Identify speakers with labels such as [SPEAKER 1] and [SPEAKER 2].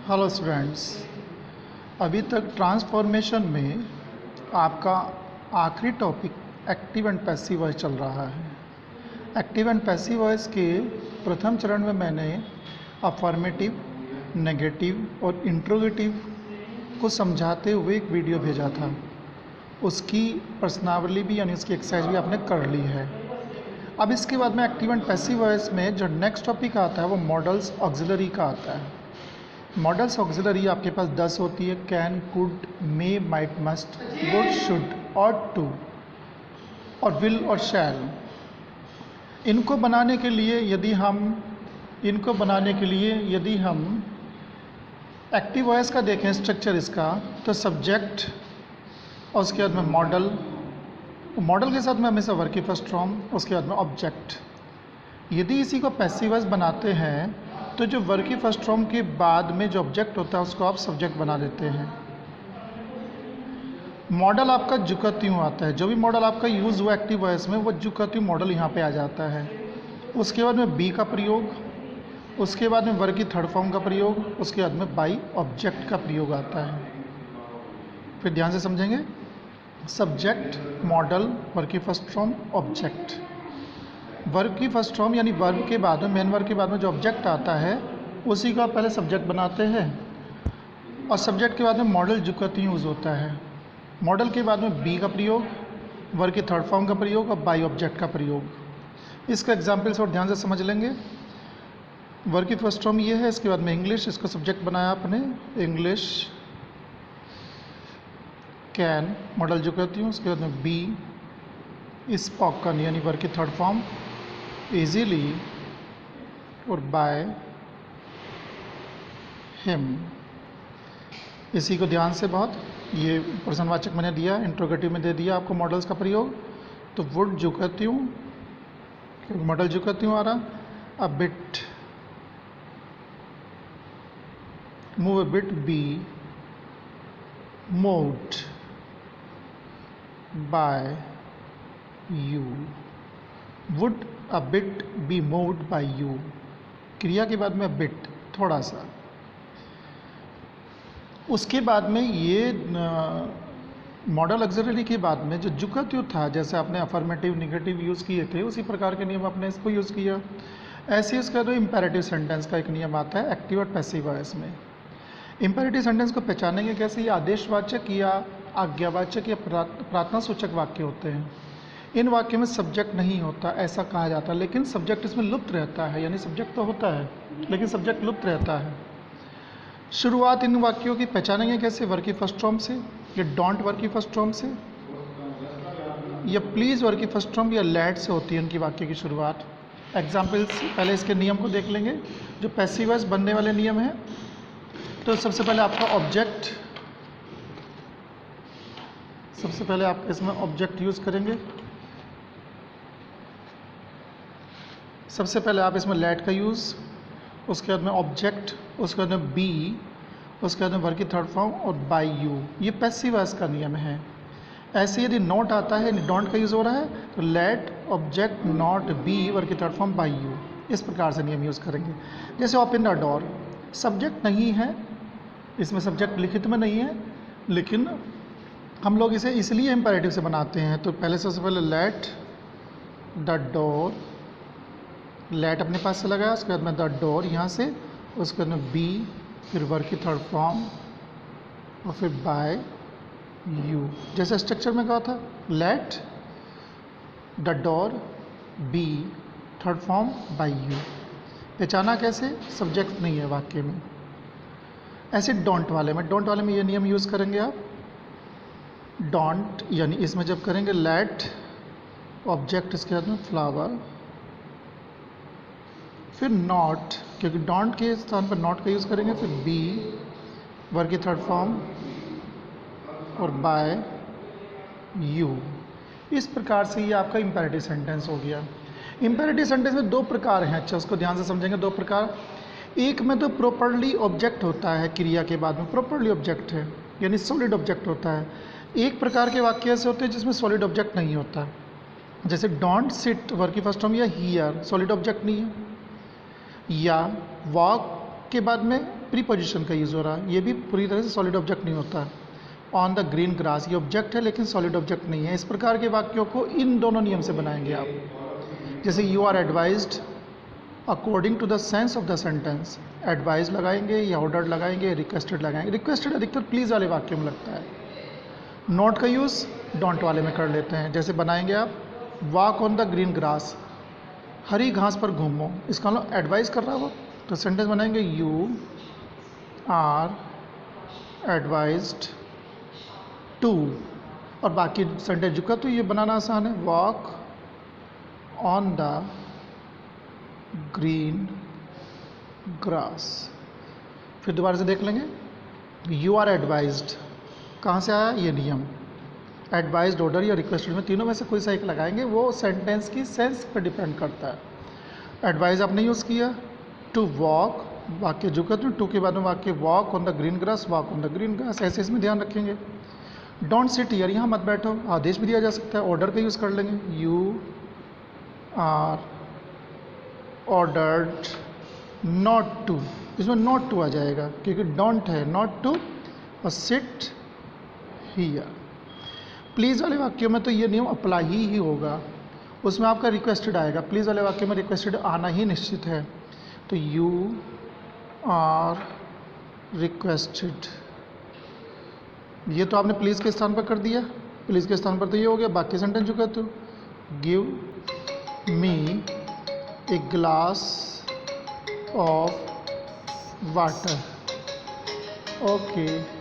[SPEAKER 1] Hello students, अभी तक transformation में आपका आखिरी topic active and passive voice चल रहा है। एक्टिव एंड पैसिव वॉइस के प्रथम चरण में मैंने अफर्मेटिव, नेगेटिव और इंट्रोगेटिव को समझाते हुए एक वीडियो भेजा था। उसकी प्रश्नावली भी यानी उसकी एक्सरसाइज भी आपने कर ली है। अब इसके बाद में एक्टिव एंड पैसिव वॉइस में जो नेक्स्ट टॉपिक आता है वो मॉडल्स ऑक्सिलरी का आता है। मॉडल्स ऑक्सिलरी आपके पास 10 होती है, can, could, may, might, must, would, should, ought to और विल और शैल। इनको बनाने के लिए यदि हम एक्टिव वॉइस का देखें स्ट्रक्चर इसका, तो सब्जेक्ट और उसके बाद में मॉडल के साथ में हमेशा वर्ब की फर्स्ट फॉर्म, उसके बाद में ऑब्जेक्ट। यदि इसी को पैसिव वॉइस बनाते हैं तो जो वर्ब की फर्स्ट फॉर्म के बाद में जो ऑब्जेक्ट होता है उसको आप सब्जेक्ट बना देते हैं। मॉडल आपका जुका त्यों आता है, जो भी मॉडल आपका यूज़ हुआ एक्टिव वॉइस में वो जुका त्यों मॉडल यहाँ पे आ जाता है। उसके बाद में बी का प्रयोग, उसके बाद में वर्ब की थर्ड फॉर्म का प्रयोग, उसके बाद में बाई ऑब्जेक्ट का प्रयोग आता है। फिर ध्यान से समझेंगे, सब्जेक्ट, मॉडल, वर्ब की फर्स्ट फॉर्म, ऑब्जेक्ट। वर्ब की फर्स्ट फॉर्म यानी वर्ब के बाद में, मेन वर्ब के बाद में जो ऑब्जेक्ट आता है उसी को आप पहले सब्जेक्ट बनाते हैं और सब्जेक्ट के बाद में मॉडल जुकती यूज़ होता है। मॉडल के बाद में बी का प्रयोग, वर्ब की थर्ड फॉर्म का प्रयोग और बाई ऑब्जेक्ट का प्रयोग। इसका एग्जाम्पल्स और ध्यान से समझ लेंगे। वर्ब की फर्स्ट फॉर्म ये है, इसके बाद में इंग्लिश, इसको सब्जेक्ट बनाया आपने, इंग्लिश, कैन, मॉडल जुकती हूँ। उसके बाद में बी, स्पोकन यानी वर्ब की थर्ड फॉर्म, इजीली और बाय हिम। इसी को ध्यान से बहुत, ये प्रश्नवाचक मैंने दिया, इंट्रोगेटिव में दे दिया आपको मॉडल्स का प्रयोग। तो वुड जुकती हूँ क्योंकि मॉडल जुकती हूँ आ रहा, a bit, move a bit, be, moved by you. Would a bit be moved by you, क्रिया के बाद में बिट, थोड़ा सा। उसके बाद में ये मॉडल ऑक्सिलरी के बाद में जो जुकत्यु था, जैसे आपने अफर्मेटिव, नेगेटिव यूज़ किए थे उसी प्रकार के नियम आपने इसको यूज़ किया। ऐसे ही उसका जो इम्पेरेटिव सेंटेंस का एक नियम आता है एक्टिव और पैसिव वॉइस में। इम्पेरेटिव सेंटेंस को पहचानेंगे कैसे? ये आदेशवाचक या आज्ञावाचक या प्रार्थना सूचक वाक्य होते हैं। इन वाक्यों में सब्जेक्ट नहीं होता ऐसा कहा जाता है, लेकिन सब्जेक्ट इसमें लुप्त रहता है। यानी सब्जेक्ट तो होता है लेकिन सब्जेक्ट लुप्त रहता है। शुरुआत इन वाक्यों की पहचानेंगे कैसे? वर्ब की फर्स्ट फॉर्म से, या डोंट वर्ब की फर्स्ट फॉर्म से, या प्लीज़ वर्ब की फर्स्ट फॉर्म, या लेट से होती है इनकी वाक्य की शुरुआत। एग्जाम्पल्स पहले इसके नियम को देख लेंगे जो पैसिव वॉइस बनने वाले नियम हैं। तो सबसे पहले आपका ऑब्जेक्ट, सबसे पहले आप इसमें ऑब्जेक्ट यूज़ करेंगे। सबसे पहले आप इसमें लेट का यूज़, उसके बाद में ऑब्जेक्ट, उसके बाद में बी, उसके बाद में वर्ब की थर्ड फॉर्म और बाय यू। ये पैसिव वॉइस का नियम है। ऐसे यदि नॉट आता है, डोंट का यूज़ हो रहा है, तो let, object, not, be, verb की थर्ड फॉर्म, बाय यू। इस प्रकार से नियम यूज़ करेंगे। जैसे ओपन द डोर, सब्जेक्ट नहीं है इसमें, सब्जेक्ट लिखित में नहीं है, लेकिन हम लोग इसे इसलिए इम्पेरेटिव से बनाते हैं। तो पहले सबसे पहले लेट द डोर, लेट अपने पास से लगाया, उसके बाद में द डोर यहाँ से, उसके बाद में बी, फिर वर्ब की थर्ड फॉर्म और फिर बाय यू। जैसे स्ट्रक्चर में कहा था, let the door, be, third form, by you. पहचाना कैसे? सब्जेक्ट नहीं है वाक्य में। ऐसे डोंट वाले में ये नियम यूज़ करेंगे आप। डोंट यानी इसमें जब करेंगे लेट, ऑब्जेक्ट, इसके बाद में फ्लावर, फिर नॉट, क्योंकि डोंट के स्थान पर नॉट का यूज़ करेंगे, फिर बी, वर्ब की थर्ड फॉर्म और बाय यू। इस प्रकार से ये आपका इम्पेरेटिव सेंटेंस हो गया। इम्पेरेटिव सेंटेंस में दो प्रकार हैं, अच्छा उसको ध्यान से समझेंगे। दो प्रकार, एक में तो प्रॉपर्ली ऑब्जेक्ट होता है, क्रिया के बाद में प्रॉपर्ली ऑब्जेक्ट है यानी सॉलिड ऑब्जेक्ट होता है। एक प्रकार के वाक्य ऐसे होते हैं जिसमें सॉलिड ऑब्जेक्ट नहीं होता, जैसे डोंट सिट, वर्ब की फर्स्ट फॉर्म, या हियर, सॉलिड ऑब्जेक्ट नहीं है। या वॉक के बाद में प्रीपोजिशन का यूज़ हो रहा है, ये भी पूरी तरह से सॉलिड ऑब्जेक्ट नहीं होता है। ऑन द ग्रीन ग्रास, ये ऑब्जेक्ट है लेकिन सॉलिड ऑब्जेक्ट नहीं है। इस प्रकार के वाक्यों को इन दोनों नियम से बनाएंगे आप। जैसे you are advised according to the sense of the sentence, advise लगाएंगे या ऑर्डर्ड लगाएंगे, रिक्वेस्टेड लगाएंगे। रिक्वेस्टेड अधिकतर प्लीज़ वाले वाक्यों में लगता है। नॉट का यूज़ डोंट वाले में कर लेते हैं। जैसे बनाएंगे आप walk on the green grass, हरी घास पर घूमो, इसका मतलब एडवाइस कर रहा है वो, तो सेंटेंस बनाएंगे यू आर एडवाइज्ड टू, और बाकी सेंटेंस जो का तो ये बनाना आसान है, walk on the green grass. फिर दोबारा से देख लेंगे, यू आर एडवाइज्ड कहाँ से आया ये नियम, एडवाइज्ड, ऑर्डर या रिक्वेस्टेड में तीनों में से कोई सा एक लगाएंगे, वो सेंटेंस की सेंस पर डिपेंड करता है। एडवाइज आपने यूज़ किया, टू वॉक, वाक्य जो कहते हैं टू के बाद में वाक्य walk on the green grass, walk on the green grass, ऐसे इसमें ध्यान रखेंगे। डोंट सिट हियर, यहाँ मत बैठो, आदेश भी दिया जा सकता है, ऑर्डर का यूज़ कर लेंगे, you are ordered not to, इसमें नॉट टू आ जाएगा क्योंकि डोंट है, नॉट टू, और सिट हियर। प्लीज़ वाले वाक्यों में तो ये नियम अप्लाई ही होगा, उसमें आपका रिक्वेस्टेड आएगा। प्लीज़ वाले वाक्य में रिक्वेस्टेड आना ही निश्चित है, तो यू आर रिक्वेस्टेड, ये तो आपने प्लीज़ के स्थान पर कर दिया, प्लीज़ के स्थान पर तो ये हो गया। बाकी सेंटेंस जो कहते हो, give me a glass of water, okay.